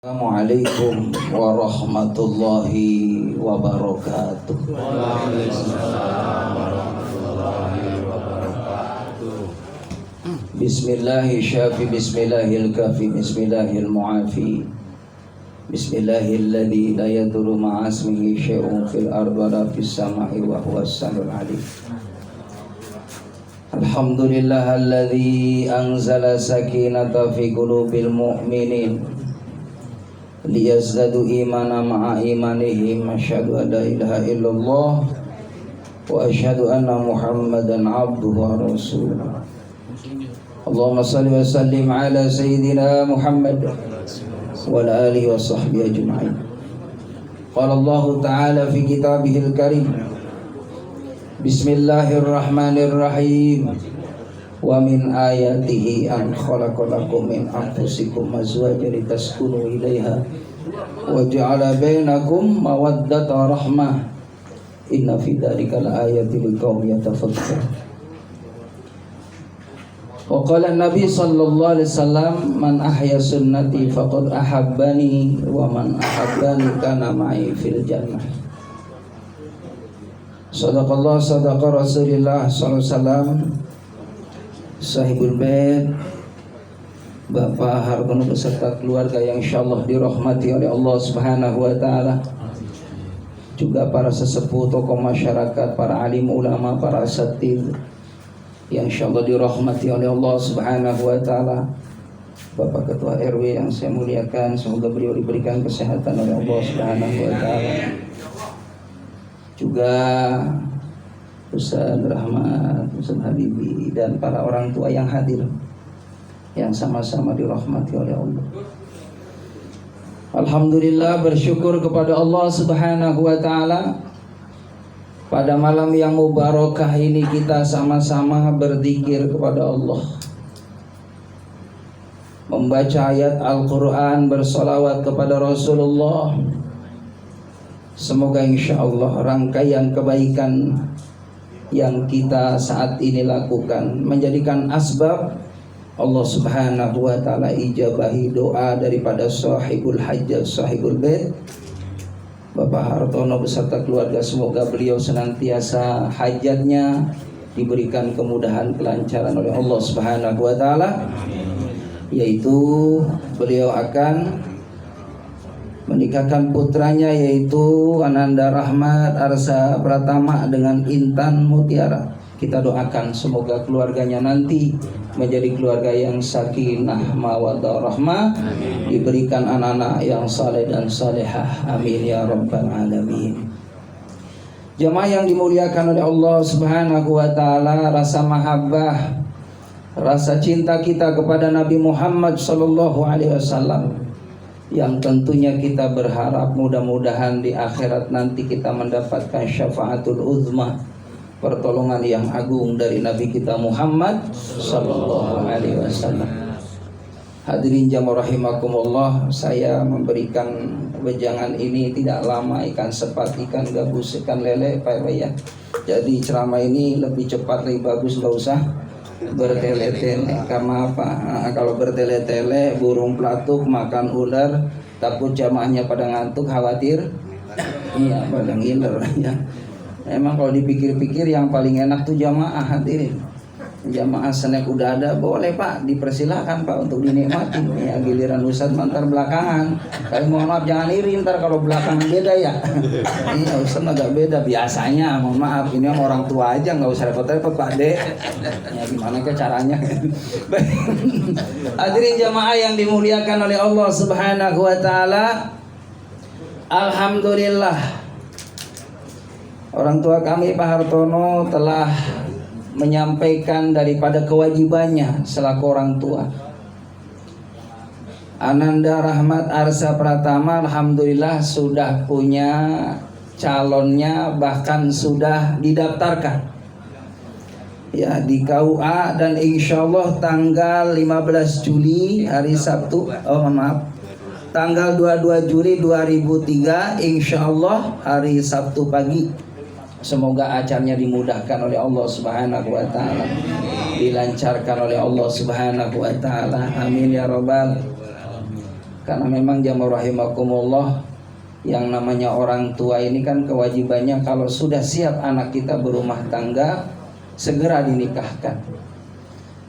Assalamualaikum warahmatullahi wabarakatuh. Waalaikumsalam warahmatullahi wabarakatuh. Bismillahi syafi, bismillahil kafi, bismillahil mu'afi, bismillahilladzi la yadurru ma'asmihi syai'un fil ardi wa la fis sama'i wa huwas samiul alim. Alhamdulillahilladzi anzala sakinata fi qulubil mu'minin liyazdadu imana ma'a imanihim. Asyhadu an la ilaha illallah wa asyhadu anna Muhammadan abduhu wa rasuluh. Allahumma salli wa sallim ala sayyidina Muhammad wa ala alihi wa sahbihi ajma'in. Qala Allah ta'ala fi kitabihil karim, bismillahirrahmanirrahim. Wa min ayatihi an khalaqalakum min anfusikum azwajan litaskunu ilaiha wa ja'ala bainakum mawaddatan wa rahmah inna fi dzalika laayatin liqaumin yatafakkarun. Wa qala an-nabi sallallahu alaihi wasallam, man ahya sunnati faqad ahabbani wa man ahabbani kana ma'i fil jannah. Sadaqallah sadaqa Rasulullah sallallahu alaihi wasallam. Sahibul Bait Bapak Hartono beserta keluarga yang insyaallah dirahmati oleh Allah Subhanahu wa taala, juga para sesepuh tokoh masyarakat, para alim ulama, para asatidz yang insyaallah dirahmati oleh Allah Subhanahu wa taala. Bapak Ketua RW yang saya muliakan, semoga beliau diberikan kesehatan oleh Allah Subhanahu wa taala. Juga Ustaz Rahmat, Ustaz Habibi, dan para orang tua yang hadir yang sama-sama dirahmati oleh Allah. Alhamdulillah, bersyukur kepada Allah Subhanahu wa taala. Pada malam yang mubarakah ini kita sama-sama berzikir kepada Allah, membaca ayat Al-Quran, bersolawat kepada Rasulullah. Semoga insyaallah rangkaian kebaikan yang kita saat ini lakukan menjadikan asbab Allah Subhanahu wa taala ijabahi doa daripada sahibul hajat, sahibul bait Bapak Hartono beserta keluarga. Semoga beliau senantiasa hajatnya diberikan kemudahan, kelancaran oleh Allah Subhanahu wa taala, yaitu beliau akan menikahkan putranya yaitu Ananda Rahmat Arsa Pratama dengan Intan Mutiara. Kita doakan semoga keluarganya nanti menjadi keluarga yang sakinah mawaddah rahmah, diberikan anak-anak yang saleh dan salehah, amin ya rabbal alamin. Jamaah yang dimuliakan oleh Allah Subhanahu wa taala, rasa mahabbah, rasa cinta kita kepada Nabi Muhammad sallallahu alaihi wasallam yang tentunya kita berharap mudah-mudahan di akhirat nanti kita mendapatkan syafaatul uzma, pertolongan yang agung dari Nabi kita Muhammad sallallahu alaihi wasallam. Hadirin jamaah rahimakumullah, saya memberikan wejangan ini tidak lama, ikan sepat, ikan gabus, ikan lele, Pak ya. Jadi ceramah ini lebih cepat, lebih bagus, enggak usah bertele-tele. Karena apa? Kalau bertele-tele burung pelatuk makan ular, takut jamaahnya pada ngantuk, khawatir iya pada ngiler ya. Emang kalau dipikir-pikir yang paling enak tuh jamaah, hadirin. Jamaah snack udah ada, boleh Pak, dipersilakan Pak untuk dinikmati. Ya giliran Ustadz mantar belakangan. Tapi mohon maaf jangan iri ntar kalau belakangan beda ya. Iya Ustadz agak beda biasanya, mohon maaf. Ini sama orang tua aja, nggak usah repot-repot Pak De. Ya gimana ke caranya? Hadirin jamaah yang dimuliakan oleh Allah Subhanahu wa taala. Alhamdulillah, orang tua kami Pak Hartono telah menyampaikan daripada kewajibannya selaku orang tua. Ananda Rahmat Arsa Pratama alhamdulillah sudah punya calonnya, bahkan sudah didaftarkan ya di KUA, dan insyaallah tanggal 15 Juli hari Sabtu, tanggal 22 Juli 2003 insyaallah hari Sabtu pagi. Semoga acaranya dimudahkan oleh Allah Subhanahu wa taala, dilancarkan oleh Allah Subhanahu wa taala. Amin ya rabbal Karena memang jamaah rahimakumullah, yang namanya orang tua ini kan kewajibannya kalau sudah siap anak kita berumah tangga, segera dinikahkan.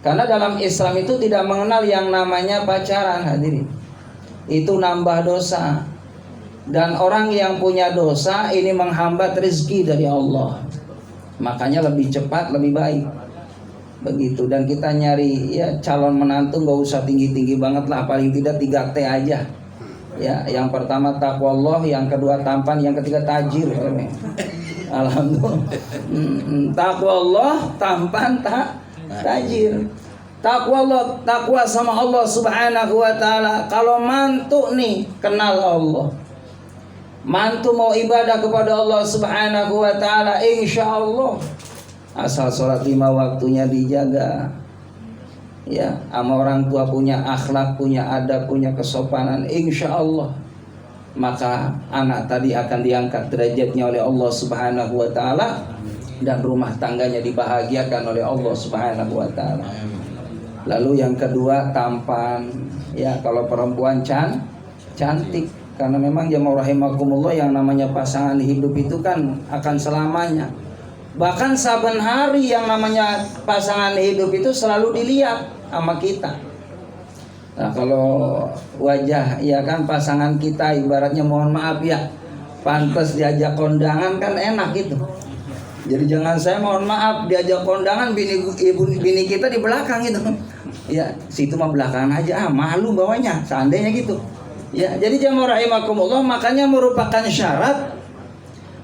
Karena dalam Islam itu tidak mengenal yang namanya pacaran, hadirin. Itu nambah dosa. Dan orang yang punya dosa ini menghambat rezeki dari Allah. Makanya lebih cepat lebih baik. Begitu. Dan kita nyari ya calon menantu gak usah tinggi-tinggi banget lah, paling tidak 3T aja. Ya, yang pertama takwa Allah, yang kedua tampan, yang ketiga tajir. Alhamdulillah. Takwa Allah, tampan, tajir. Takwa Allah, takwa sama Allah Subhanahu wa taala. Kalau mantu nih kenal Allah, mantu mau ibadah kepada Allah Subhanahu wa taala, insyaallah asal sholat 5 waktunya dijaga, ya, sama orang tua punya akhlak, punya adab, punya kesopanan, insya Allah maka anak tadi akan diangkat derajatnya oleh Allah Subhanahu wa taala dan rumah tangganya dibahagiakan oleh Allah Subhanahu wa taala. Lalu yang kedua tampan, ya, kalau perempuan cantik, karena memang jamaah rahimakumullah yang namanya pasangan hidup itu kan akan selamanya. Bahkan saben hari yang namanya pasangan hidup itu selalu dilihat sama kita. Nah, kalau wajah ya kan pasangan kita ibaratnya mohon maaf ya, pantas diajak kondangan kan enak gitu. Jadi jangan saya mohon maaf diajak kondangan bini kita di belakang gitu. Ya, situ mah belakangan aja, malu bawanya seandainya gitu. Ya, jadi jamaah rahimakumullah, makanya merupakan syarat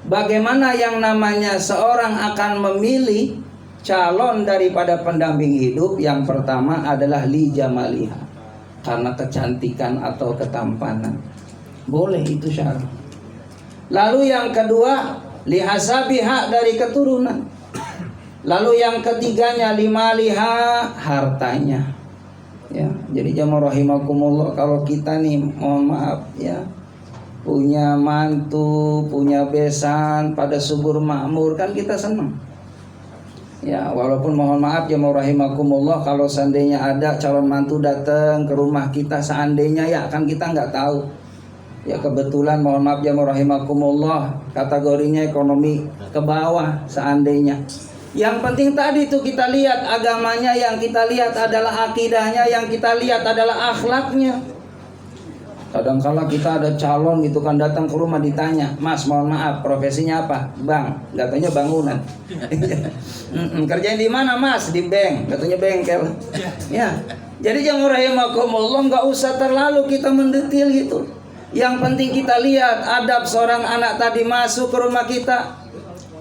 bagaimana yang namanya seorang akan memilih calon daripada pendamping hidup. Yang pertama adalah li jamaliha, karena kecantikan atau ketampanan. Boleh itu syarat. Lalu yang kedua li hasabiha, dari keturunan. Lalu yang ketiganya limaliha, hartanya. Ya, jadi jamaah rahimakumullah, kalau kita nih mohon maaf ya, punya mantu, punya besan, pada subur makmur, kan kita senang. Ya, walaupun mohon maaf ya rahimakumullah, kalau seandainya ada calon mantu datang ke rumah kita, seandainya ya kan kita nggak tahu. Ya kebetulan mohon maaf ya rahimakumullah, kategorinya ekonomi ke bawah seandainya. Yang penting tadi itu kita lihat agamanya, yang kita lihat adalah akidahnya, yang kita lihat adalah akhlaknya. Kadang-kala kita ada calon gitu kan datang ke rumah ditanya, "Mas, mohon maaf, profesinya apa?" "Bang." Katanya bangunan. "Kerjain di mana, Mas?" "Di bank." Katanya bengkel. Ya. Jadi jamaah rahimakumullah, enggak usah terlalu kita mendetil gitu. Yang penting kita lihat adab seorang anak tadi masuk ke rumah kita.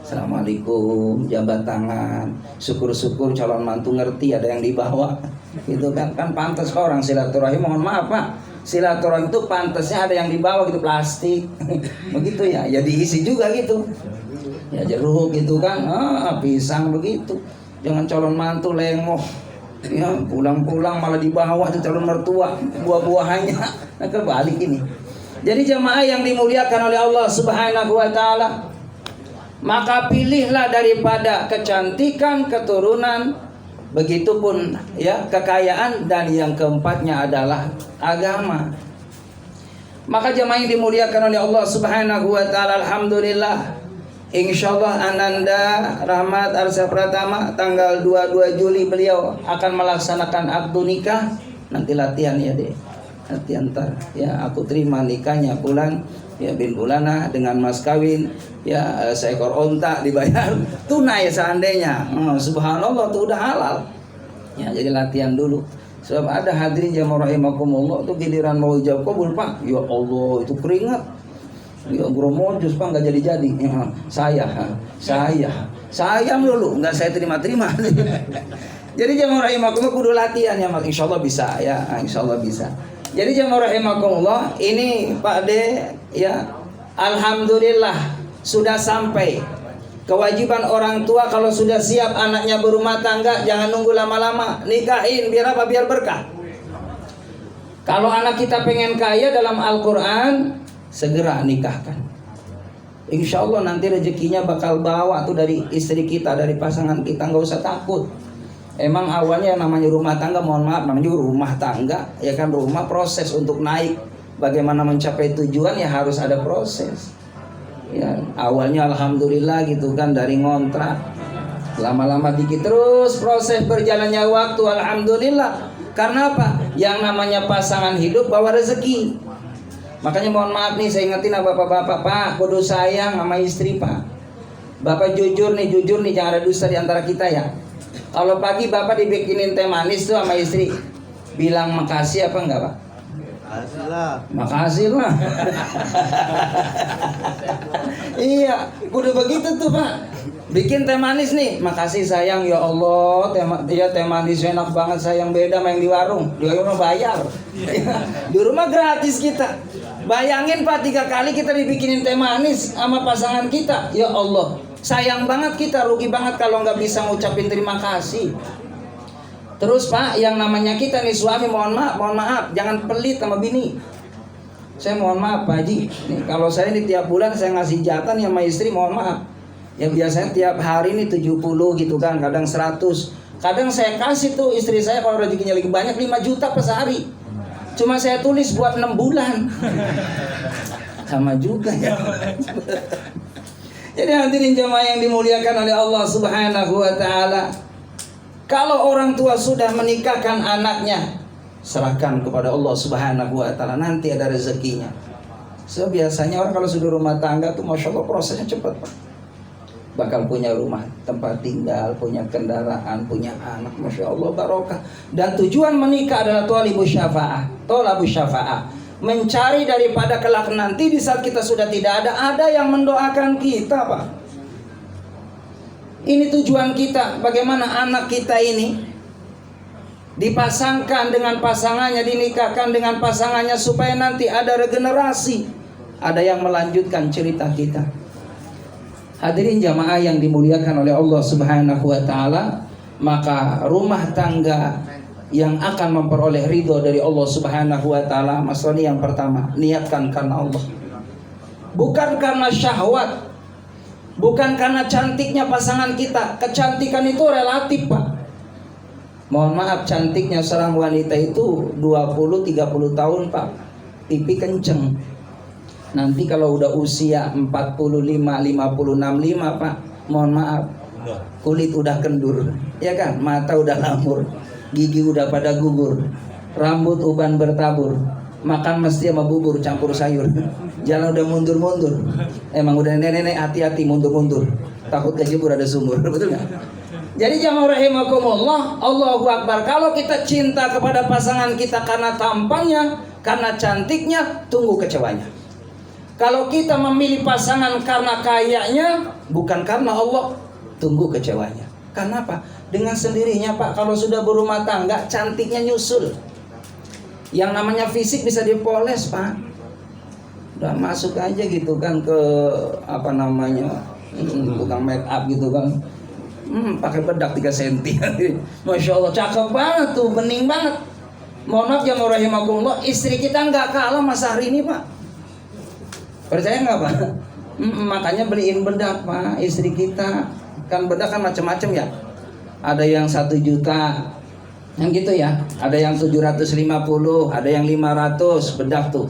Assalamualaikum, jabat tangan. Syukur-syukur calon mantu ngerti ada yang dibawa. Gitu kan pantas orang silaturahim, mohon maaf Pak. Silaturahim itu pantasnya ada yang dibawa gitu, plastik. Begitu ya, ya diisi juga gitu. Ya jeruk gitu kan, pisang begitu. Jangan calon mantu lengoh. Ya, pulang-pulang malah dibawa tuh calon mertua buah-buahannya. Nah, kebalik ini. Jadi jemaah yang dimuliakan oleh Allah Subhanahu wa taala, maka pilihlah daripada kecantikan, keturunan, begitupun ya kekayaan, dan yang keempatnya adalah agama. Maka jemaah yang dimuliakan oleh Allah Subhanahu wa taala, alhamdulillah, insyaallah Ananda Rahmat Arsa Pratama tanggal 22 Juli beliau akan melaksanakan akad nikah. Nanti latihan ya deh. Nanti antar ya aku terima nikahnya bulan ya bin bulana dengan mas kawin ya seekor onta dibayar tunai seandainya. Subhanallah, itu udah halal. Ya, jadi latihan dulu. Sebab ada hadirin jamaah rahimakumullah tuh giliran mau ijab kabul, Pak. Ya Allah, itu keringat. Ya gromojus Pak, enggak jadi-jadi. Ya, saya melulu enggak saya terima-terima. Jadi jamaah rahimakumullah kudu latihan ya, Mas. Insyaallah bisa ya, insyaallah bisa. Jadi jamaah rahimakumullah, ini Pak De ya, alhamdulillah sudah sampai. Kewajiban orang tua kalau sudah siap anaknya berumah tangga, jangan nunggu lama-lama, nikahin. Biar apa? Biar berkah. Kalau anak kita pengen kaya dalam Al-Quran, segera nikahkan. Insya Allah nanti rezekinya bakal bawa tuh dari istri kita, dari pasangan kita, nggak usah takut. Emang awalnya namanya rumah tangga, mohon maaf, namanya juga rumah tangga, ya kan, rumah proses untuk naik bagaimana mencapai tujuan ya harus ada proses. Ya, awalnya alhamdulillah gitu kan dari ngontrak. Lama-lama dikit terus proses berjalannya waktu alhamdulillah. Karena apa? Yang namanya pasangan hidup bawa rezeki. Makanya mohon maaf nih saya ingetin bapak-bapak, Pak, kudu sayang sama istri, Pak. Bapak jujur nih jangan ada dusta di antara kita ya. Kalau pagi bapak dibikinin teh manis tuh sama istri, bilang makasih apa enggak, Pak? Makasih lah. Iya, kudu begitu tuh, Pak. Bikin teh manis nih, makasih sayang ya Allah, teh manis enak banget sayang, beda sama yang di warung. Di warung bayar. Di rumah gratis kita. Bayangin Pak, 3 kali kita dibikinin teh manis sama pasangan kita. Ya Allah, sayang banget kita, rugi banget kalau nggak bisa ngucapin terima kasih. Terus Pak, yang namanya kita nih suami, mohon maaf, jangan pelit sama bini. Saya mohon maaf Pak Haji, nih, kalau saya nih tiap bulan saya ngasih jatah nih sama istri, mohon maaf. Ya biasanya tiap hari nih 70 gitu kan, kadang 100. Kadang saya kasih tuh istri saya kalau rezekinya lagi banyak 5 juta per sehari. Cuma saya tulis buat 6 bulan. Sama juga ya. Jadi hadirin jemaah yang dimuliakan oleh Allah Subhanahu wa taala. Kalau orang tua sudah menikahkan anaknya, serahkan kepada Allah Subhanahu wa taala, nanti ada rezekinya. So biasanya orang kalau sudah rumah tangga tuh Masya Allah prosesnya cepat, Pak. Bakal punya rumah, tempat tinggal, punya kendaraan, punya anak, Masya Allah barokah. Dan tujuan menikah adalah tolabus syafa'ah, mencari daripada kelak nanti di saat kita sudah tidak ada yang mendoakan kita, Pak. Ini tujuan kita, bagaimana anak kita ini dipasangkan dengan pasangannya, dinikahkan dengan pasangannya supaya nanti ada regenerasi, ada yang melanjutkan cerita kita. Hadirin jamaah yang dimuliakan oleh Allah Subhanahu wa taala, maka rumah tangga yang akan memperoleh ridho dari Allah Subhanahu wa taala, Mas Roni, yang pertama, niatkan karena Allah. Bukan karena syahwat, bukan karena cantiknya pasangan kita. Kecantikan itu relatif, Pak. Mohon maaf, cantiknya seorang wanita itu 20-30 tahun, Pak. Pipi kenceng. Nanti kalau udah usia 45, 50, 65, Pak, mohon maaf, kulit udah kendur, ya kan? Mata udah lamur, gigi udah pada gugur, rambut uban bertabur, makan mesti sama bubur campur sayur, jalan udah mundur-mundur. Emang udah nenek-nenek, hati-hati mundur-mundur, takut kejebur ada sumur, betul nggak? Jadi jamaah rahimakumullah, Allahu Akbar. Kalau kita cinta kepada pasangan kita karena tampangnya, karena cantiknya, tunggu kecewanya. Kalau kita memilih pasangan karena kayanya, bukan karena Allah, tunggu kecewanya. Karena apa? Dengan sendirinya, Pak, kalau sudah berumah tangga, cantiknya nyusul. Yang namanya fisik bisa dipoles, Pak. Udah masuk aja gitu kan ke apa namanya, tukang make up gitu kan. Pakai bedak 3 cm. Masya Allah, cakep banget tuh, bening banget. Mohon maaf ya rahimakumullah, istri kita nggak kalah Mas hari ini, Pak. Percaya nggak, Pak? Makanya beliin bedak, Pak, istri kita. Kan bedak kan macam-macam ya. Ada yang 1 juta, yang gitu ya. Ada yang 750, ada yang 500 bedak tuh.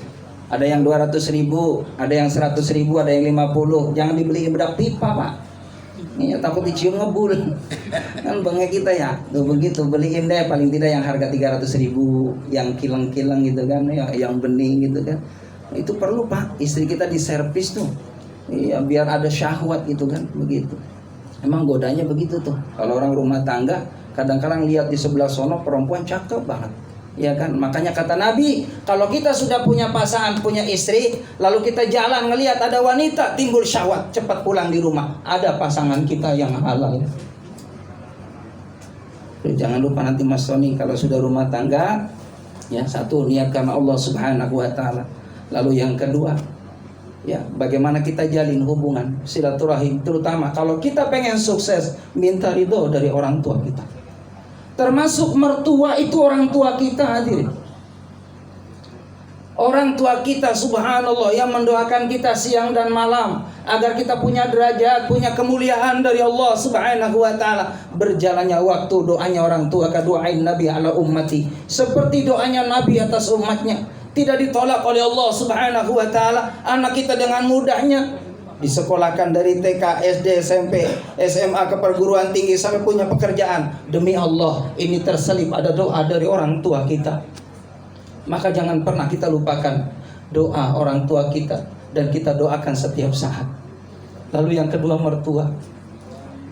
Ada yang 200.000, ada yang 100.000, ada yang 50. Jangan dibeliin bedak pipa, Pak. Ini takut dicium ngebul. Kan bangga kita ya. Tuh begitu, beliin deh paling tidak yang harga 300.000, yang kilang-kilang gitu kan, ya, yang bening gitu kan. Itu perlu, Pak, istri kita diservis tuh, ya, biar ada syahwat gitu kan, begitu. Emang godanya begitu tuh. Kalau orang rumah tangga, kadang-kadang lihat di sebelah sono perempuan cakep banget, ya kan. Makanya kata Nabi, kalau kita sudah punya pasangan, punya istri, lalu kita jalan ngelihat ada wanita, timbul syahwat, cepat pulang di rumah, ada pasangan kita yang halal. Jangan lupa nanti Mas Tony kalau sudah rumah tangga, ya, 1, niat karena Allah Subhanahu wa taala. Lalu yang kedua, ya, bagaimana kita jalin hubungan silaturahim, terutama kalau kita pengen sukses, minta ridho dari orang tua kita. Termasuk mertua itu orang tua kita, hadirin. Orang tua kita, subhanallah, yang mendoakan kita siang dan malam agar kita punya derajat, punya kemuliaan dari Allah Subhanahu wa taala. Berjalannya waktu, doanya orang tua, ka doain Nabi ala ummati, seperti doanya Nabi atas umatnya. tidak ditolak oleh Allah Subhanahu wa taala. Anak kita dengan mudahnya disekolahkan dari TK, SD, SMP, SMA ke perguruan tinggi sampai punya pekerjaan. Demi Allah, ini terselip ada doa dari orang tua kita. Maka jangan pernah kita lupakan doa orang tua kita dan kita doakan setiap saat. Lalu yang kedua, mertua.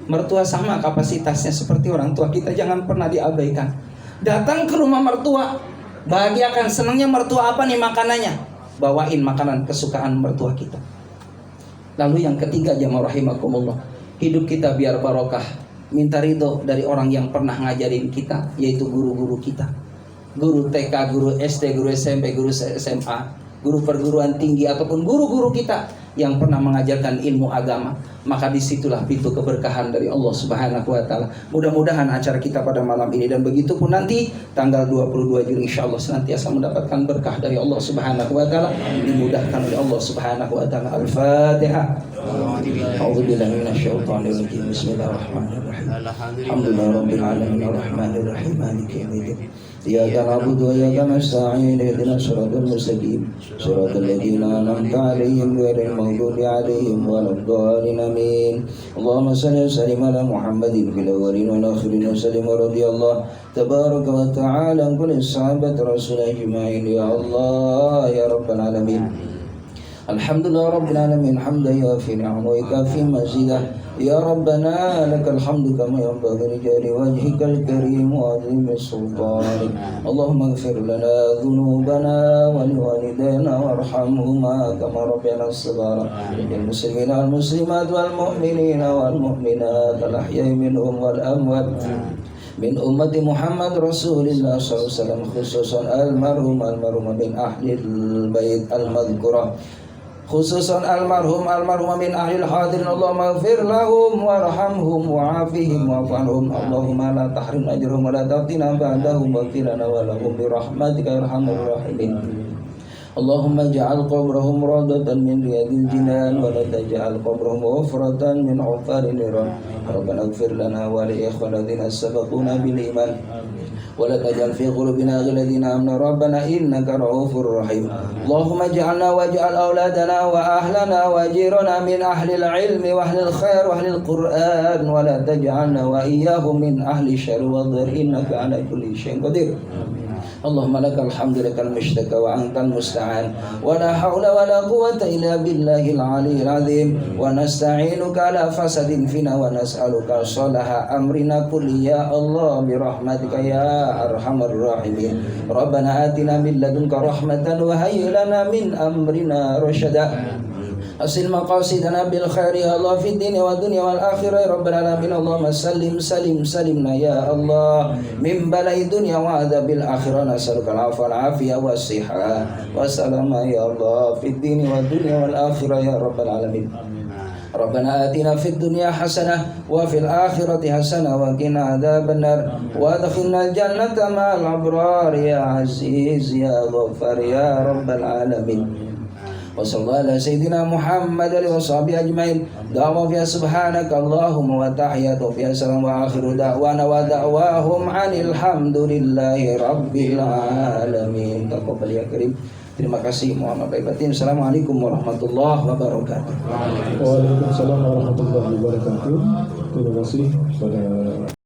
Mertua sama kapasitasnya seperti orang tua kita, jangan pernah diabaikan. Datang ke rumah mertua, bahagiakan. Senangnya mertua apa nih makanannya? Bawain makanan kesukaan mertua kita. Lalu yang ketiga, jamaah rahimakumullah, hidup kita biar barokah. Minta ridho dari orang yang pernah ngajarin kita, yaitu guru-guru kita. Guru TK, guru SD, guru SMP, guru SMA, guru perguruan tinggi, ataupun guru-guru kita yang pernah mengajarkan ilmu agama. Maka disitulah pintu keberkahan dari Allah Subhanahu wa ta'ala. Mudah-mudahan acara kita pada malam ini dan begitu pun nanti tanggal 22 Juli insyaallah senantiasa mendapatkan berkah dari Allah Subhanahu wa ta'ala, dimudahkan oleh Allah Subhanahu wa ta'ala. Al-Fatihah. A'udzubillahi minasyaitonir rajim. Bismillahirrahmanirrahim. Alhamdulillahirabbil alamin arrahmanir rahim maliki yaumiddin. Iyyaka na'budu wa iyyaka nasta'in ihdinas siratal mustaqim siratal ladzina an'amta 'alaihim ghairil maghdubi 'alaihim waladdallin amin. Allahumma shalli wa sallim ala Muhammadin fil awwalin wal akhirin wa sallim wa radiyallahu tabaraka wa ta'ala an kulli sahabat rasul ajma'in ya Allah ya rabbal alamin. Alhamdulillah rabbil alamin hamdan yafi ni'amahu wa yukafi mazidah. Ya Rabbana lakal hamdu kama yanbaghi li jalali wajhikal karim wa 'azimi sultanik. Allahumma ighfir lana dhunubana wa liwalidayna warhamhuma kama rabbayana shaghira. Lil muslimina wal muslimat wal mu'minina wal mu'minat al ahya'i minhum wal amwat min ummati Muhammad Rasulillah sallallahu alaihi wasallam, khususan almarhum min ahlil bait al-madhkurah, khususan almarhum min ahlil hadirin. Allahumma ighfir lahum warhamhum wa'afihim wa'fu anhum. Allahumma la tahrim ajrahum wa la taftina ba'dahum waghfir lana wa lahum bi rahmatika ya arhamar rahimin. Allahumma ja'al qabrahum rawdatan min riyadil jinan wa la taj'al qabrahum ghufratan min 'ufarin niran. Rabbana ighfir lana wa li ikhwanina alladhina sabaquna bil iman wa la taj'al fi qulubina ghillan lil ladzina amanu rabbana innaka ra'ufur rahim. Allahumma ij'alna waj'al auladana wa ahlana wa jirana min ahli al-ilmi wa ahli al-khair wa ahli al-Qur'an wa la taj'alna wa iyyahum min ahli syarri wa dhar innaka 'ala kulli syai'in qadir. Allahumma lakal hamdu lakal mushtaka wa antal musta'an wa la hawla wa la quwwata illa billahil aliyyil azim wa nasta'inuka ala fasadin fina wa nas'aluka salaha amrina kulli ya Allah bi rahmatika ya arhamar rahimin. Rabbana atina min ladunka rahmatan wa hayyi lana min amrina rasyada. Asil maqasidana bil khairi ya Allah fid dunya wa dunya wal akhirah ya rabbal alamin. Allahumma sallim salimna ya Allah min balai dunya wa adzabil akhirah. Nas'aluka al-'afwa wal 'afiyah was sihah wa salama ya Allah fid dunya wa dunya wal akhirah ya rabbal alamin. Rabbana atina fid dunya hasanah wa fil akhirati hasanah wa qina adzabannar wa adkhilnal jannata ma'al abrar ya aziz ya ghaffar ya rabbal alamin. Wa sallallahu ala sayyidina Muhammad wa sahbihi ajmain. Da'wa fiya subhanaka Allahumma wa tahiyyatu fiya salam wa akhiru da'wana wa da'wahum 'anil hamdulillahi rabbil alamin. Taqabbal ya karim. Terima kasih, Muhammad batin. Assalamualaikum warahmatullahi wabarakatuh. Waalaikumsalam warahmatullahi wabarakatuh. Terima kasih kepada